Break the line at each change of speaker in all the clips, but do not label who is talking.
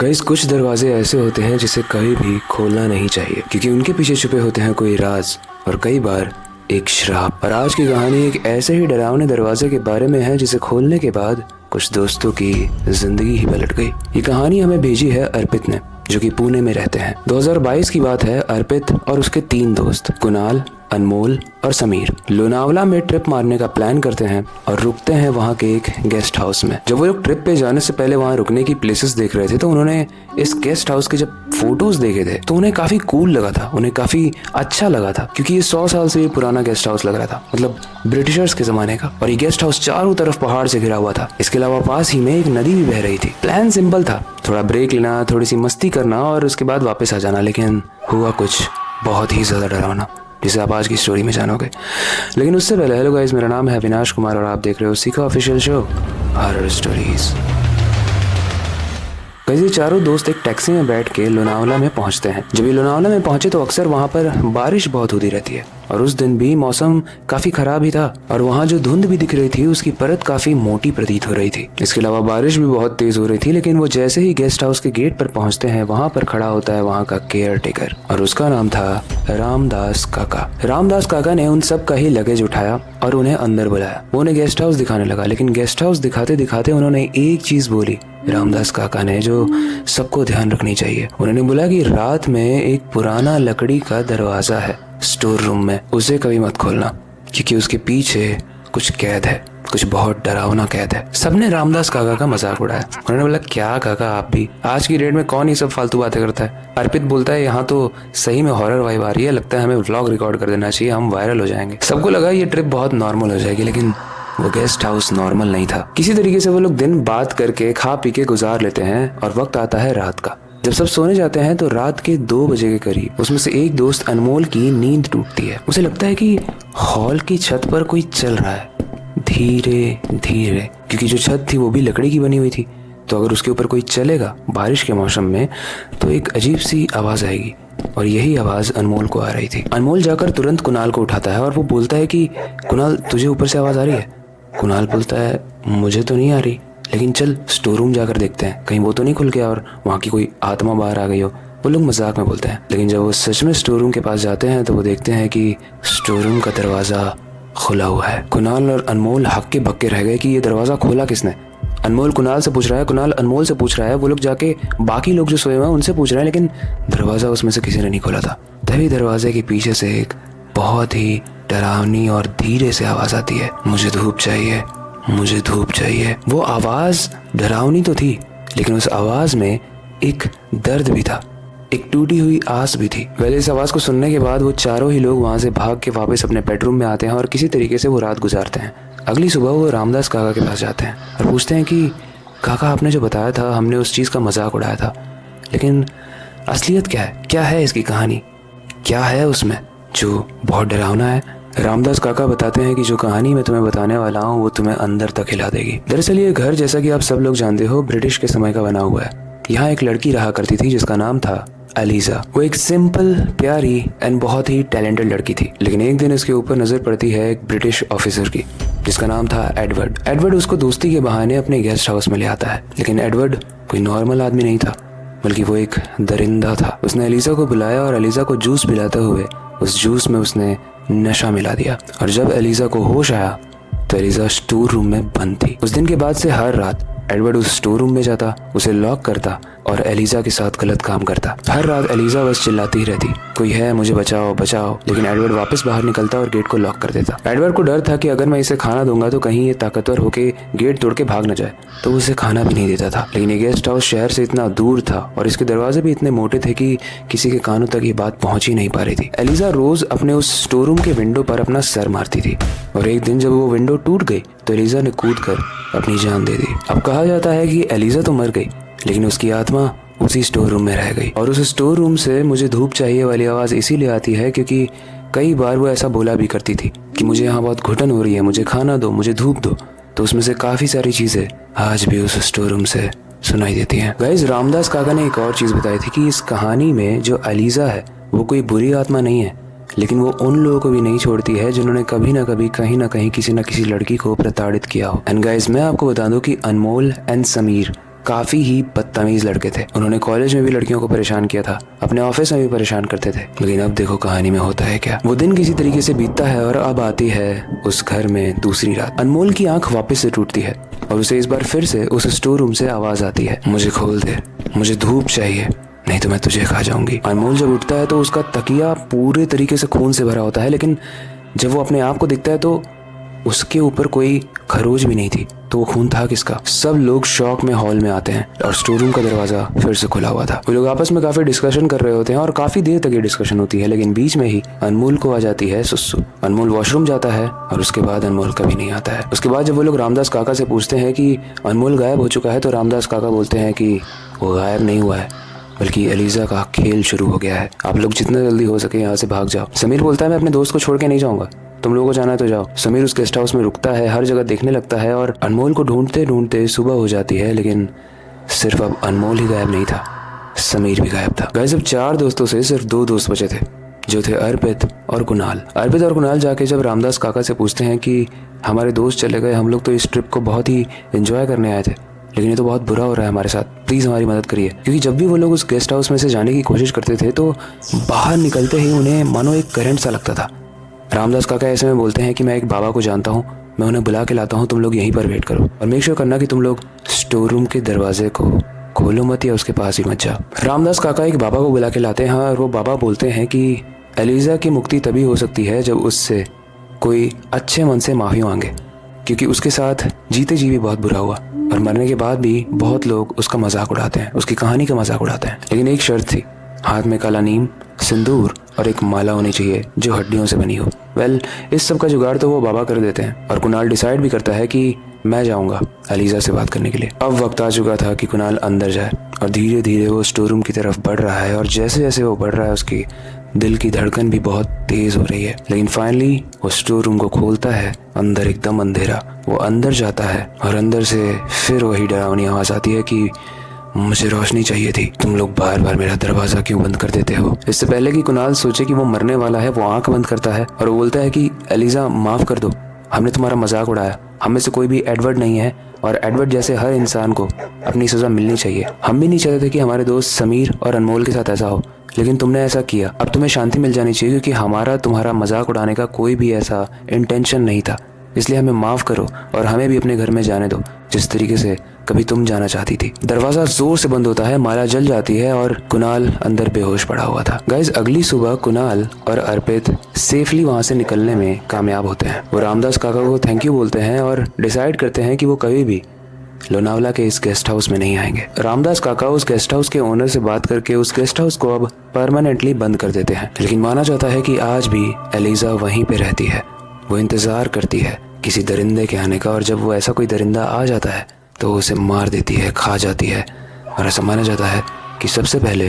Guys, कुछ दरवाजे ऐसे होते हैं जिसे कभी भी खोलना नहीं चाहिए क्योंकि उनके पीछे छुपे होते हैं कोई राज और कई बार एक श्राप। और आज की कहानी एक ऐसे ही डरावने दरवाजे के बारे में है जिसे खोलने के बाद कुछ दोस्तों की जिंदगी ही पलट गई। ये कहानी हमें भेजी है अर्पित ने, जो कि पुणे में रहते हैं। 2022 की बात है। अर्पित और उसके 3 दोस्त कुणाल, अनमोल और समीर लोनावला में ट्रिप मारने का प्लान करते हैं और रुकते हैं वहाँ के एक गेस्ट हाउस में। जब वो लोग ट्रिप पे जाने से पहले वहाँ रुकने की प्लेसेस देख रहे थे तो उन्होंने इस गेस्ट हाउस के जब फोटोज देखे थे तो उन्हें काफी कूल लगा था, उन्हें काफी अच्छा लगा था क्योंकि ये 100 साल से भी पुराना गेस्ट हाउस लग रहा था, मतलब ब्रिटिशर्स के जमाने का। और ये गेस्ट हाउस चारों तरफ पहाड़ से घिरा हुआ था। इसके अलावा पास ही में एक नदी भी बह रही थी। प्लान सिंपल था, थोड़ा ब्रेक लेना, थोड़ी सी मस्ती करना और उसके बाद वापस आ जाना। लेकिन हुआ कुछ बहुत ही ज्यादा डरावना जिसे आप आज की स्टोरी में जानोगे। लेकिन उससे पहले हेलो गाइस, मेरा नाम है अविनाश कुमार और आप देख रहे हो सीखा ऑफिशियल शो हॉरर स्टोरीज। ये चारों दोस्त एक टैक्सी में बैठ के लोनावला में पहुंचते हैं। जब ये लोनावला में पहुंचे तो अक्सर वहां पर बारिश बहुत होती रहती है और उस दिन भी मौसम काफी खराब ही था और वहां जो धुंध भी दिख रही थी उसकी परत काफी मोटी प्रतीत हो रही थी। इसके अलावा बारिश भी बहुत तेज हो रही थी। लेकिन वो जैसे ही गेस्ट हाउस के गेट पर पहुंचते हैं वहां पर खड़ा होता है वहां का केयर टेकर और उसका नाम था रामदास काका। रामदास काका ने उन सब का ही लगेज उठाया और उन्हें अंदर बुलाया। वो उन्हें गेस्ट हाउस दिखाने लगा। लेकिन गेस्ट हाउस दिखाते दिखाते उन्होंने एक चीज बोली रामदास काका ने, जो सबको ध्यान रखनी चाहिए। उन्होंने बोला कि रात में एक पुराना लकड़ी का दरवाजा है स्टोर रूम में, उसे कभी मत खोलना क्योंकि उसके पीछे कुछ कैद है, कुछ बहुत डरावना कैद है। सबने रामदास काका का मजाक उड़ाया। उन्होंने बोला क्या काका, आप भी आज की डेट में कौन ये सब फालतू बातें करता है। अर्पित बोलता है यहाँ तो सही में हॉरर वाइब आ रही है, लगता है हमें व्लॉग रिकॉर्ड कर देना चाहिए, हम वायरल हो जाएंगे। सबको लगा ये ट्रिप बहुत नॉर्मल हो जाएगी, लेकिन वो गेस्ट हाउस नॉर्मल नहीं था। किसी तरीके से वो लोग दिन बात करके खा पी के गुजार लेते हैं और वक्त आता है रात का। जब सब सोने जाते हैं तो रात के 2 बजे के करीब उसमें से एक दोस्त अनमोल की नींद टूटती है। उसे लगता है कि हॉल की छत पर कोई चल रहा है धीरे धीरे, क्योंकि जो छत थी वो भी लकड़ी की बनी हुई थी। तो अगर उसके ऊपर कोई चलेगा बारिश के मौसम में तो एक अजीब सी आवाज आएगी और यही आवाज अनमोल को आ रही थी। अनमोल जाकर तुरंत कुणाल को उठाता है और वो बोलता है कि कुणाल, तुझे ऊपर से आवाज आ रही है? कुणाल बोलता है मुझे तो नहीं आ रही, लेकिन चल स्टोर रूम जाकर देखते हैं, कहीं वो तो नहीं खुल गया और वहाँ की कोई आत्मा बाहर आ गई हो। वो लोग मजाक में बोलते हैं। लेकिन जब वो सच में स्टोर रूम के पास जाते हैं तो वो देखते हैं कि स्टोर रूम का दरवाजा खुला हुआ है। कुणाल और अनमोल हक्के बक्के रह गए कि ये दरवाजा खोला किसने। अनमोल कुणाल से पूछ रहा है, कुणाल अनमोल से पूछ रहा है। वो लोग जाके बाकी लोग जो सोए हुए हैं उनसे पूछ रहे हैं, लेकिन दरवाजा उसमें से किसी ने नहीं खोला था। तभी दरवाजे के पीछे से एक बहुत ही डरावनी और धीरे से आवाज आती है, मुझे धूप चाहिए, मुझे धूप चाहिए। वो आवाज डरावनी तो थी लेकिन उस आवाज में एक दर्द भी था, एक टूटी हुई आस भी थी। वैसे इस आवाज को सुनने के बाद वो चारों ही लोग वहां से भाग के वापस अपने बेडरूम में आते हैं और किसी तरीके से वो रात गुजारते हैं। अगली सुबह वो रामदास काका के पास जाते हैं और पूछते हैं कि काका, आपने जो बताया था हमने उस चीज का मजाक उड़ाया था, लेकिन असलियत क्या है? क्या है इसकी कहानी? क्या है उसमें जो बहुत डरावना है? रामदास काका बताते हैं कि जो कहानी मैं तुम्हें बताने वाला हूँ वो तुम्हें अंदर तक हिला देगी। दरअसल ये घर, जैसा कि आप सब लोग जानते हो, ब्रिटिश के समय का बना हुआ है। यहाँ एक लड़की रहा करती थी जिसका नाम था एलिजा। वो एक सिंपल, प्यारी एंड बहुत ही टैलेंटेड लड़की थी। लेकिन एक दिन इसके ऊपर नजर पड़ती है एक ब्रिटिश ऑफिसर की जिसका नाम था एडवर्ड। एडवर्ड उसको दोस्ती के बहाने अपने गेस्ट हाउस में ले आता है। लेकिन एडवर्ड कोई नॉर्मल आदमी नहीं था, बल्कि वो एक दरिंदा था। उसने एलिजा को बुलाया और एलिजा को जूस पिलाते हुए उस जूस में उसने नशा मिला दिया। और जब एलिजा को होश आया तो एलिजा स्टोर रूम में बंद थी। उस दिन के बाद से हर रात एडवर्ड उस स्टोर रूम में जाता, उसे लॉक करता और एलिजा के साथ गलत काम करता। हर रात एलिजा बस चिल्लाती ही रहती, कोई है, मुझे बचाओ बचाओ। लेकिन एडवर्ड वापस बाहर निकलता और गेट को लॉक कर देता। एडवर्ड को डर था कि अगर मैं इसे खाना दूंगा तो कहीं ये ताकतवर होके गेट तोड़ के भाग न जाए, तो उसे खाना भी नहीं देता था। लेकिन ये गेस्ट हाउस शहर से इतना दूर था और इसके दरवाजे भी इतने मोटे थे कि किसी के कानों तक ये बात पहुंच ही नहीं पा रही थी। एलिजा रोज अपने उस स्टोर रूम के विंडो पर अपना सर मारती थी और एक दिन जब वो विंडो टूट गई तो एलिजा ने कूद कर अपनी जान दे दी। अब कहा जाता है कि एलिजा तो मर गई लेकिन उसकी आत्मा उसी स्टोर रूम में रह गई। और उस स्टोर रूम से मुझे धूप चाहिए वाली आवाज इसीलिए आती है क्योंकि कई बार वो ऐसा बोला भी करती थी कि मुझे यहाँ बहुत घुटन हो रही है, मुझे खाना दो, मुझे धूप दो। तो उसमें से काफी सारी चीजें आज भी उस स्टोर रूम से सुनाई देती हैं। गाइस, रामदास काका ने एक और चीज बताई थी कि इस कहानी में जो एलिजा है वो कोई बुरी आत्मा नहीं है, लेकिन वो उन लोगों को भी नहीं छोड़ती है जिन्होंने कभी ना कभी कहीं ना कहीं किसी ना किसी लड़की को प्रताड़ित किया हो। एंड गाइस, मैं आपको बता दूं कि अनमोल एंड समीर काफी ही बदतमीज लड़के थे। उन्होंने कॉलेज में भी लड़कियों को परेशान किया था, अपने ऑफिस में भी परेशान करते थे। लेकिन अब देखो कहानी में होता है क्या। वो दिन किसी तरीके से बीतता है और अब आती है उस घर में दूसरी रात। अनमोल की आंख वापस से टूटती है और उसे इस बार फिर से उस स्टोर रूम से आवाज आती है, मुझे खोल दे, मुझे धूप चाहिए, नहीं तो मैं तुझे खा जाऊंगी। अनमोल जब उठता है तो उसका तकिया पूरे तरीके से खून से भरा होता है, लेकिन जब वो अपने आप को दिखता है तो उसके ऊपर कोई खरोच भी नहीं थी। तो वो खून था किसका? सब लोग शॉक में हॉल में आते हैं और स्टोर रूम का दरवाजा फिर से खुला हुआ था। वो लोग आपस में काफी डिस्कशन कर रहे होते हैं और काफी देर तक ये डिस्कशन होती है, लेकिन बीच में ही अनमोल को आ जाती है सुस्सू। अनमोल वॉशरूम जाता है और उसके बाद अनमोल कभी नहीं आता है। उसके बाद जब वो लोग रामदास काका से पूछते हैं कि अनमोल गायब हो चुका है, तो रामदास काका बोलते हैं कि वो गायब नहीं हुआ है, बल्कि एलिजा का खेल शुरू हो गया है। आप लोग जितना जल्दी हो सके यहाँ से भाग जाओ। समीर बोलता है मैं अपने दोस्त को छोड़ के नहीं जाऊंगा, तुम लोगों को जाना है तो जाओ। समीर उस गेस्ट हाउस में रुकता है, हर जगह देखने लगता है और अनमोल को ढूंढते ढूंढते सुबह हो जाती है। लेकिन सिर्फ अब अनमोल ही गायब नहीं था, समीर भी गायब था। गाइस अब 4 दोस्तों से सिर्फ 2 दोस्त बचे थे, जो थे अर्पित और कुणाल। अर्पित और कुणाल जाके जब रामदास काका से पूछते हैं कि हमारे दोस्त चले गए, हम लोग तो इस ट्रिप को बहुत ही एंजॉय करने आए थे, लेकिन ये तो बहुत बुरा हो रहा है हमारे साथ, प्लीज हमारी मदद करिए। क्योंकि जब भी वो लोग उस गेस्ट हाउस में से जाने की कोशिश करते थे तो बाहर निकलते ही उन्हें मानो एक करंट सा लगता था। रामदास काका ऐसे में बोलते हैं कि मैं एक बाबा को जानता हूँ, मैं उन्हें बुला के लाता हूँ, तुम लोग यहीं पर वेट करो और मेक श्योर करना कि तुम लोग स्टोर रूम के दरवाजे को खोलो मत या उसके पास ही मत जाओ। रामदास काका एक बाबा को बुला के लाते हैं और वो बाबा बोलते हैं कि एलिजा की मुक्ति तभी हो सकती है जब उससे कोई अच्छे मन से माफी मांगे, क्योंकि उसके साथ जीते जी भी बहुत बुरा हुआ और मरने के बाद भी बहुत लोग उसका मजाक उड़ाते हैं, उसकी कहानी का मजाक उड़ाते हैं। लेकिन एक शर्त थी, हाथ में काला नीम, सिंदूर और एक माला होनी चाहिए जो हड्डियों से बनी हो। इस सब का जुगाड़ तो वो बाबा कर देते हैं और कुणाल डिसाइड भी करता है कि मैं जाऊंगा एलिजा से बात करने के लिए। अब वक्त आ चुका था कि कुणाल अंदर जाए और धीरे धीरे वो स्टोर रूम की तरफ बढ़ रहा है और जैसे जैसे वो बढ़ रहा है उसकी दिल की धड़कन भी बहुत तेज हो रही है। लेकिन फाइनली वो स्टोर रूम को खोलता है, अंदर एकदम अंधेरा। वो अंदर जाता है और अंदर से फिर वही डरावनी आवाज आती है कि मुझे रोशनी चाहिए थी, तुम लोग बार बार मेरा दरवाजा क्यों बंद कर देते हो। इससे पहले कि कुणाल सोचे कि वो मरने वाला है, वो आंख बंद करता है और वो बोलता है कि एलिजा माफ कर दो, हमने तुम्हारा मजाक उड़ाया, हम में से कोई भी एडवर्ड नहीं है और एडवर्ड जैसे हर इंसान को अपनी सजा मिलनी चाहिए। हम भी नहीं चाहते थे कि हमारे दोस्त समीर और अनमोल के साथ ऐसा हो, लेकिन तुमने ऐसा किया। अब तुम्हें शांति मिल जानी चाहिए, क्योंकि हमारा तुम्हारा मजाक उड़ाने का कोई भी ऐसा इंटेंशन नहीं था, इसलिए हमें माफ करो और हमें भी अपने घर में जाने दो जिस तरीके से कभी तुम जाना चाहती थी। दरवाजा जोर से बंद होता है, माला जल जाती है और कुणाल अंदर बेहोश पड़ा हुआ था। गाइस अगली सुबह कुणाल और अर्पित सेफली वहां से निकलने में कामयाब होते हैं। वो रामदास काका को थैंक यू बोलते हैं और डिसाइड करते हैं कि वो कभी भी लोनावला के इस गेस्ट हाउस में नहीं आएंगे। रामदास काका उस गेस्ट हाउस के ओनर से बात करके उस गेस्ट हाउस को अब परमानेंटली बंद कर देते हैं। लेकिन माना जाता है कि आज भी एलिजा वहीं पे रहती है, वो इंतजार करती है किसी दरिंदे के आने का और जब वो ऐसा कोई दरिंदा आ जाता है तो उसे मार देती है, खा जाती है और ऐसा माना जाता है कि सबसे पहले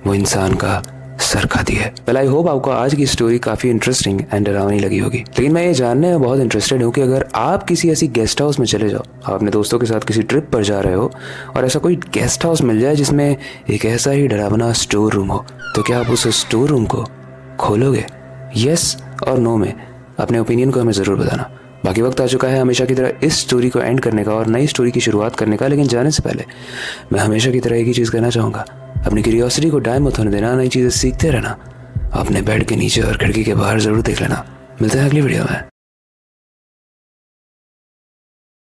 वो इंसान का सर खाती है। वेल आई होप आपको आज की स्टोरी काफी इंटरेस्टिंग एंड डरावनी लगी होगी। लेकिन मैं ये जानने में बहुत इंटरेस्टेड हूँ कि अगर आप किसी ऐसी गेस्ट हाउस में चले जाओ, आप अपने दोस्तों के साथ किसी ट्रिप पर जा रहे हो और ऐसा कोई गेस्ट हाउस मिल जाए जिसमें एक ऐसा ही डरावना स्टोर रूम हो, तो क्या आप उस स्टोर रूम को खोलोगे? यस और नो में अपने ओपिनियन को हमें जरूर बताना। बाकी वक्त आ चुका है हमेशा की तरह इस स्टोरी को एंड करने का और नई स्टोरी की शुरुआत करने का। लेकिन जाने से पहले मैं हमेशा की तरह एक ही चीज़ कहना चाहूँगा, अपनी क्यूरियोसिटी को डाय मत होने देना, नई चीज़ें सीखते रहना, अपने बेड के नीचे और खिड़की के बाहर ज़रूर देख लेना। मिलते हैं अगली वीडियो में।